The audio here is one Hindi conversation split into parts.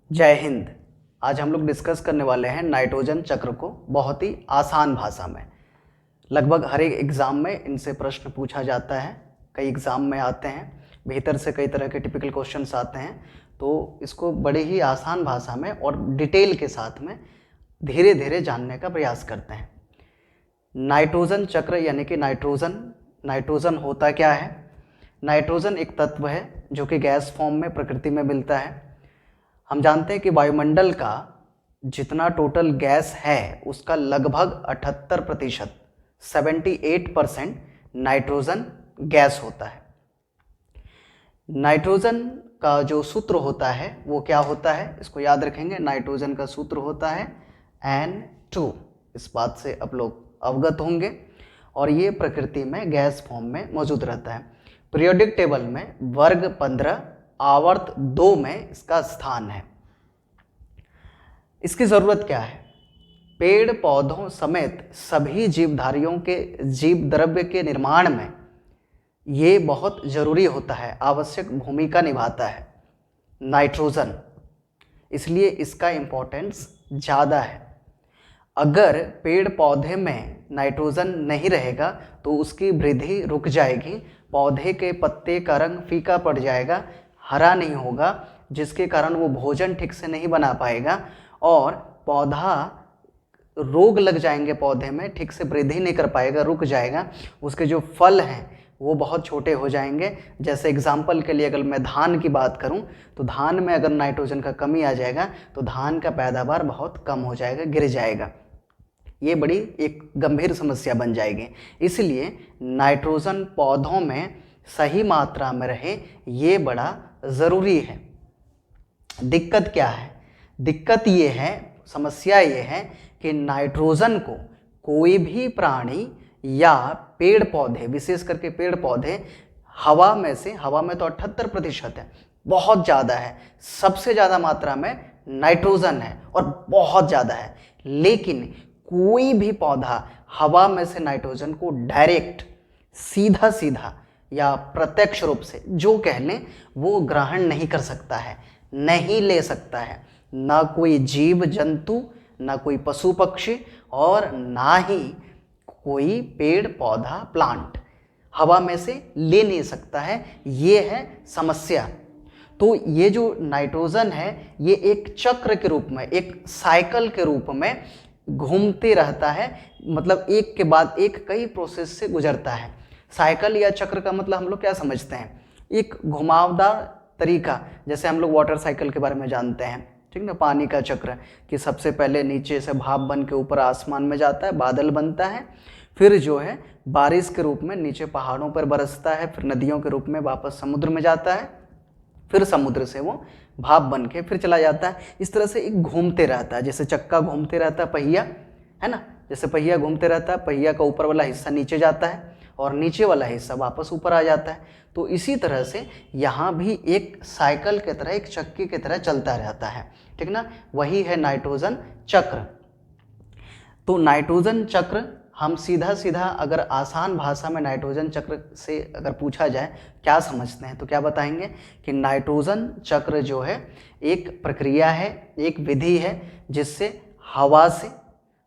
जय हिंद। आज हम लोग डिस्कस करने वाले हैं नाइट्रोजन चक्र को बहुत ही आसान भाषा में। लगभग हर एक एग्ज़ाम में इनसे प्रश्न पूछा जाता है, कई एग्ज़ाम में आते हैं, भीतर से कई तरह के टिपिकल क्वेश्चंस आते हैं। तो इसको बड़े ही आसान भाषा में और डिटेल के साथ में धीरे धीरे जानने का प्रयास करते हैं। नाइट्रोजन चक्र यानी कि नाइट्रोजन होता क्या है? नाइट्रोजन एक तत्व है जो कि गैस फॉर्म में प्रकृति में मिलता है। हम जानते हैं कि वायुमंडल का जितना टोटल गैस है उसका लगभग 78% 78% नाइट्रोजन गैस होता है। नाइट्रोजन का जो सूत्र होता है वो क्या होता है, इसको याद रखेंगे। नाइट्रोजन का सूत्र होता है N2। इस बात से आप लोग अवगत होंगे और ये प्रकृति में गैस फॉर्म में मौजूद रहता है। पीरियोडिक टेबल में वर्ग 15 आवर्त 2 में इसका स्थान है। इसकी ज़रूरत क्या है? पेड़ पौधों समेत सभी जीवधारियों के जीव द्रव्य के निर्माण में ये बहुत ज़रूरी होता है, आवश्यक भूमिका निभाता है नाइट्रोजन, इसलिए इसका इम्पोर्टेंस ज़्यादा है। अगर पेड़ पौधे में नाइट्रोजन नहीं रहेगा तो उसकी वृद्धि रुक जाएगी, पौधे के पत्ते का रंग फीका पड़ जाएगा, हरा नहीं होगा, जिसके कारण वो भोजन ठीक से नहीं बना पाएगा और पौधा रोग लग जाएंगे, पौधे में ठीक से वृद्धि नहीं कर पाएगा, रुक जाएगा। उसके जो फल हैं वो बहुत छोटे हो जाएंगे। जैसे एग्जाम्पल के लिए अगर मैं धान की बात करूं तो धान में अगर नाइट्रोजन का कमी आ जाएगा तो धान का पैदावार बहुत कम हो जाएगा, गिर जाएगा। ये बड़ी एक गंभीर समस्या बन जाएगी। इसलिए नाइट्रोजन पौधों में सही मात्रा में रहे ये बड़ा ज़रूरी है। दिक्कत क्या है? दिक्कत ये है, समस्या ये है कि नाइट्रोजन को कोई भी प्राणी या पेड़ पौधे, विशेष करके पेड़ पौधे, हवा में तो 78% है, बहुत ज़्यादा है, सबसे ज़्यादा मात्रा में नाइट्रोजन है और बहुत ज़्यादा है। लेकिन कोई भी पौधा हवा में से नाइट्रोजन को डायरेक्ट सीधा सीधा या प्रत्यक्ष रूप से जो कह लें वो ग्रहण नहीं कर सकता है, नहीं ले सकता है। ना कोई जीव जंतु, ना कोई पशु पक्षी और ना ही कोई पेड़ पौधा प्लांट हवा में से ले नहीं सकता है। ये है समस्या। तो ये जो नाइट्रोजन है ये एक चक्र के रूप में, एक साइकिल के रूप में घूमते रहता है, मतलब एक के बाद एक कई प्रोसेस से गुजरता है। साइकिल या चक्र का मतलब हम लोग क्या समझते हैं? एक घुमावदार तरीका, जैसे हम लोग वाटर साइकिल के बारे में जानते हैं, ठीक ना, पानी का चक्र, कि सबसे पहले नीचे से भाप बन के ऊपर आसमान में जाता है, बादल बनता है, फिर जो है बारिश के रूप में नीचे पहाड़ों पर बरसता है, फिर नदियों के रूप में वापस समुद्र में जाता है, फिर समुद्र से वो भाप बन के फिर चला जाता है। इस तरह से एक घूमते रहता है, जैसे चक्का घूमते रहता है, पहिया है ना, जैसे पहिया घूमते रहता है, पहिया का ऊपर वाला हिस्सा नीचे जाता है और नीचे वाला हिस्सा वापस ऊपर आ जाता है। तो इसी तरह से यहाँ भी एक साइकिल की तरह, एक चक्की की तरह चलता रहता है, ठीक ना। वही है नाइट्रोजन चक्र। तो नाइट्रोजन चक्र हम सीधा सीधा अगर आसान भाषा में नाइट्रोजन चक्र से अगर पूछा जाए क्या समझते हैं तो क्या बताएंगे कि नाइट्रोजन चक्र जो है एक प्रक्रिया है, एक विधि है जिससे हवा से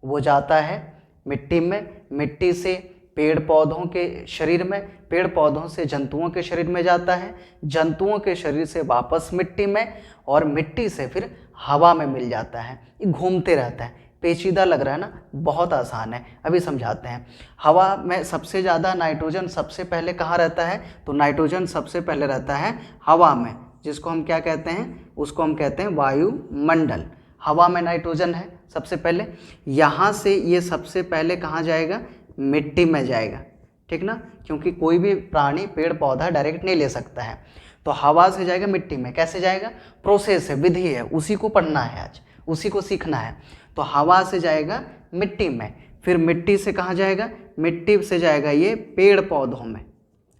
वो जाता है मिट्टी में, मिट्टी से पेड़ पौधों के शरीर में, पेड़ पौधों से जंतुओं के शरीर में जाता है, जंतुओं के शरीर से वापस मिट्टी में और मिट्टी से फिर हवा में मिल जाता है। ये घूमते रहता है। पेचीदा लग रहा है ना, बहुत आसान है, अभी समझाते हैं। हवा में सबसे ज़्यादा नाइट्रोजन सबसे पहले कहाँ रहता है? तो नाइट्रोजन सबसे पहले रहता है हवा में, जिसको हम क्या कहते हैं? उसको हम कहते हैं वायुमंडल। हवा में नाइट्रोजन है सबसे पहले, यहाँ से ये सबसे पहले कहाँ जाएगा? मिट्टी में जाएगा, ठीक ना, क्योंकि कोई भी प्राणी पेड़ पौधा डायरेक्ट नहीं ले सकता है। तो हवा से जाएगा मिट्टी में। कैसे जाएगा? प्रोसेस है, विधि है, उसी को पढ़ना है आज, उसी को सीखना है। तो हवा से जाएगा मिट्टी में, फिर मिट्टी से कहाँ जाएगा? मिट्टी से जाएगा ये पेड़ पौधों में,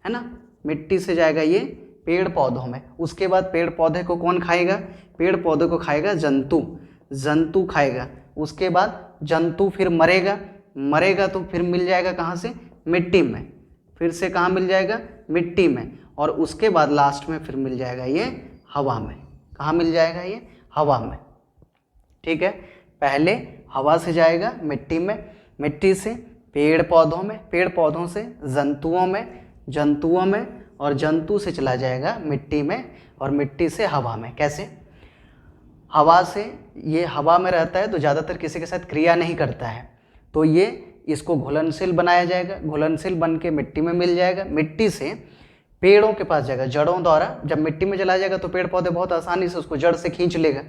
है ना, मिट्टी से जाएगा ये पेड़ पौधों में। उसके बाद पेड़ पौधे को कौन खाएगा? पेड़ पौधे को खाएगा जंतु, जंतु खाएगा। उसके बाद जंतु फिर मरेगा, मरेगा तो फिर मिल जाएगा कहाँ से? मिट्टी में, फिर से कहाँ मिल जाएगा? मिट्टी में, और उसके बाद लास्ट में फिर मिल जाएगा ये हवा में। कहाँ मिल जाएगा? ये हवा में। ठीक है, पहले हवा से जाएगा मिट्टी में, मिट्टी से पेड़ पौधों में, पेड़ पौधों से जंतुओं में, जंतुओं में और जंतु से चला जाएगा मिट्टी में और मिट्टी से हवा में। कैसे? हवा से, ये हवा में रहता है तो ज़्यादातर किसी के साथ क्रिया नहीं करता है, तो ये इसको घुलनशील बनाया जाएगा, घुलनशील बन के मिट्टी में मिल जाएगा, मिट्टी से पेड़ों के पास जाएगा जड़ों द्वारा। जब मिट्टी में चला जाएगा तो पेड़ पौधे बहुत आसानी से उसको जड़ से खींच लेगा,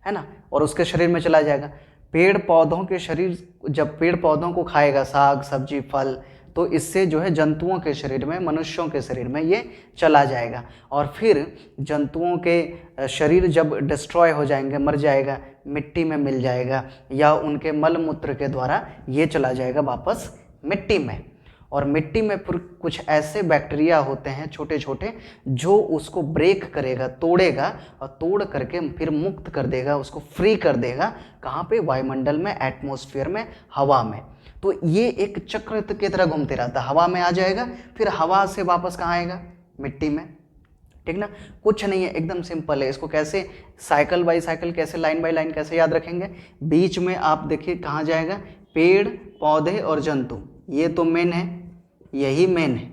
है ना, और उसके शरीर में चला जाएगा। पेड़ पौधों के शरीर, जब पेड़ पौधों को खाएगा, साग सब्जी फल, तो इससे जो है जंतुओं के शरीर में, मनुष्यों के शरीर में ये चला जाएगा और फिर जंतुओं के शरीर जब डिस्ट्रॉय हो जाएंगे, मर जाएगा, मिट्टी में मिल जाएगा या उनके मल मूत्र के द्वारा ये चला जाएगा वापस मिट्टी में। और मिट्टी में फिर कुछ ऐसे बैक्टीरिया होते हैं छोटे छोटे जो उसको ब्रेक करेगा, तोड़ेगा और तोड़ करके फिर मुक्त कर देगा, उसको फ्री कर देगा। कहाँ पे? वायुमंडल में, एटमॉस्फेयर में, हवा में। तो ये एक चक्र की तरह घूमते रहता है। हवा में आ जाएगा, फिर हवा से वापस कहाँ आएगा? मिट्टी में। ठीक ना, कुछ नहीं है, एकदम सिंपल है। इसको कैसे साइकिल बाई साइकिल, कैसे लाइन बाई लाइन कैसे याद रखेंगे? बीच में आप देखिए कहाँ जाएगा? पेड़ पौधे और जंतु, ये तो मेन है, यही मेन है,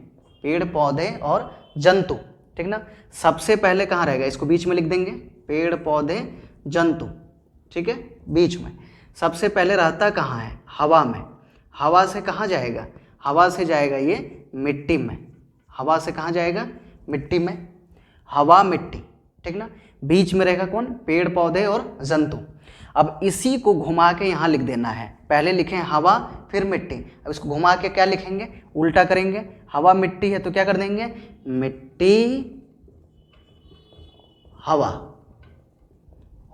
पेड़ पौधे और जंतु। ठीक ना, सबसे पहले कहाँ रहेगा? इसको बीच में लिख देंगे, पेड़ पौधे जंतु। ठीक है, बीच में सबसे पहले रहता कहाँ है? हवा में। हवा से कहाँ जाएगा? हवा से जाएगा ये मिट्टी में। हवा से कहाँ जाएगा? मिट्टी में। हवा मिट्टी। ठीक ना, बीच में रहेगा कौन? पेड़ पौधे और जंतु। अब इसी को घुमा के यहाँ लिख देना है। पहले लिखें हवा फिर मिट्टी, अब इसको घुमा के क्या लिखेंगे? उल्टा करेंगे। हवा मिट्टी है तो क्या कर देंगे? मिट्टी हवा।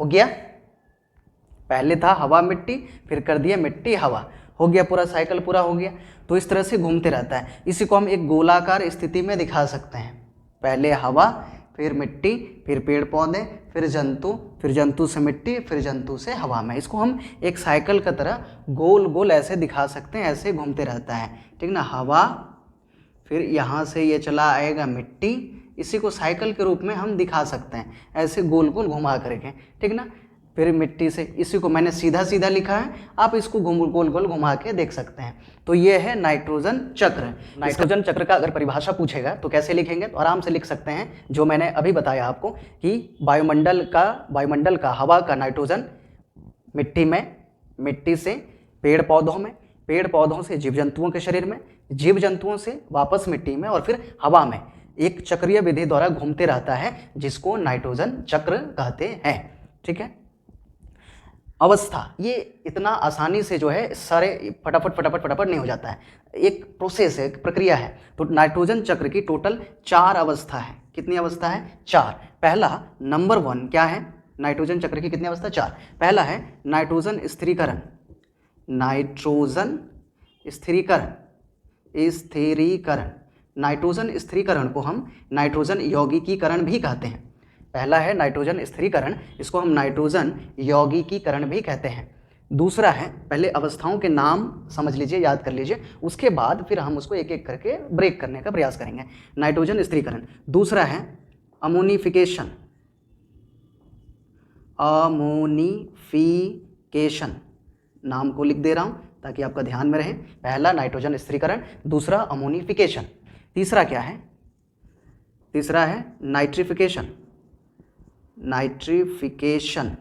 हो गया? पहले था हवा मिट्टी, फिर कर दिया मिट्टी हवा, हो गया, पूरा साइकिल पूरा हो गया। तो इस तरह से घूमते रहता है। इसी को हम एक गोलाकार स्थिति में दिखा सकते हैं। पहले हवा, फिर मिट्टी, फिर पेड़ पौधे, फिर जंतु से मिट्टी, फिर जंतु से हवा में। इसको हम एक साइकिल की तरह गोल गोल ऐसे दिखा सकते हैं, ऐसे घूमते रहता है। ठीक ना, हवा, फिर यहाँ से ये चला आएगा मिट्टी, इसी को साइकिल के रूप में हम दिखा सकते हैं, ऐसे गोल गोल घुमा करके। ठीक ना, फिर मिट्टी से, इसी को मैंने सीधा सीधा लिखा है, आप इसको गोल गोल घुमा के देख सकते हैं। तो ये है नाइट्रोजन चक्र। नाइट्रोजन चक्र का अगर परिभाषा पूछेगा तो कैसे लिखेंगे? तो आराम से लिख सकते हैं, जो मैंने अभी बताया आपको कि वायुमंडल का हवा का नाइट्रोजन मिट्टी में, मिट्टी से पेड़ पौधों में, पेड़ पौधों से जीव जंतुओं के शरीर में, जीव जंतुओं से वापस मिट्टी में और फिर हवा में, एक चक्रीय विधि द्वारा घूमते रहता है, जिसको नाइट्रोजन चक्र कहते हैं। ठीक है, अवस्था, ये इतना आसानी से जो है सारे फटाफट नहीं हो जाता है, एक प्रोसेस है, एक प्रक्रिया है। तो नाइट्रोजन चक्र की टोटल 4 अवस्था है। कितनी अवस्था है? 4। पहला नंबर 1 क्या है? नाइट्रोजन चक्र की कितनी अवस्था? 4। पहला है नाइट्रोजन स्थिरीकरण। नाइट्रोजन स्थिरीकरण, स्थिरीकरण। नाइट्रोजन स्थिरीकरण को हम नाइट्रोजन यौगिकीकरण भी कहते हैं। पहला है नाइट्रोजन स्थिरीकरण, इसको हम नाइट्रोजन यौगिकीकरण भी कहते हैं। दूसरा है, पहले अवस्थाओं के नाम समझ लीजिए, याद कर लीजिए, उसके बाद फिर हम उसको एक एक करके ब्रेक करने का प्रयास करेंगे। नाइट्रोजन स्थिरीकरण। दूसरा है अमोनिफिकेशन। अमोनिफिकेशन, नाम को लिख दे रहा हूँ ताकि आपका ध्यान में रहे। पहला नाइट्रोजन स्थिरीकरण, दूसरा अमोनिफिकेशन, तीसरा क्या है? तीसरा है नाइट्रिफिकेशन, नाइट्रिफिकेशन,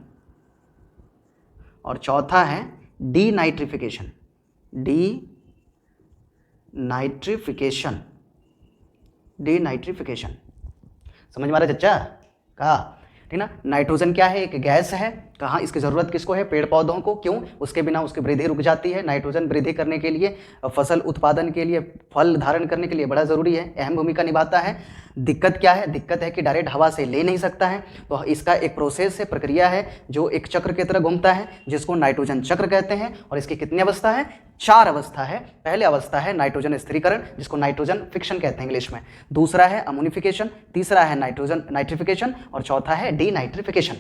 और चौथा है डीनाइट्रिफिकेशन, डीनाइट्रिफिकेशन, डीनाइट्रिफिकेशन। समझ में आ रहा है चच्चा? कहा ठीक ना। नाइट्रोजन क्या है? एक गैस है। कहाँ इसकी ज़रूरत किसको है? पेड़ पौधों को। क्यों? उसके बिना उसकी वृद्धि रुक जाती है। नाइट्रोजन वृद्धि करने के लिए, फसल उत्पादन के लिए, फल धारण करने के लिए बड़ा ज़रूरी है, अहम भूमिका निभाता है। दिक्कत क्या है? दिक्कत है कि डायरेक्ट हवा से ले नहीं सकता है, तो इसका एक प्रोसेस है, प्रक्रिया है, जो एक चक्र की तरह घूमता है, जिसको नाइट्रोजन चक्र कहते हैं। और इसकी कितनी अवस्था है? 4 अवस्था है। पहले अवस्था है नाइट्रोजन स्थिरीकरण, जिसको नाइट्रोजन फिक्शन कहते हैं इंग्लिश में। दूसरा है अमोनिफिकेशन, तीसरा है नाइट्रोजन नाइट्रिफिकेशन, और चौथा है डीनाइट्रिफिकेशन।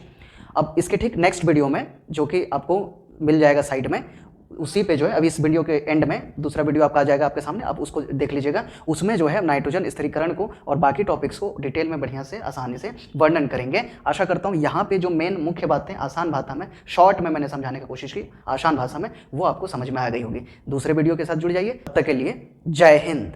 अब इसके ठीक नेक्स्ट वीडियो में, जो कि आपको मिल जाएगा साइड में, उसी पे जो है अभी इस वीडियो के एंड में दूसरा वीडियो आपका आ जाएगा आपके सामने, आप उसको देख लीजिएगा। उसमें जो है नाइट्रोजन स्थिरीकरण को और बाकी टॉपिक्स को डिटेल में बढ़िया से आसानी से वर्णन करेंगे। आशा करता हूँ यहाँ पे जो मेन मुख्य बातें आसान भाषा में शॉर्ट में मैंने समझाने की कोशिश की, आसान भाषा में, वो आपको समझ में आ गई होगी। दूसरे वीडियो के साथ जुड़ जाइए, तब तक के लिए जय हिंद।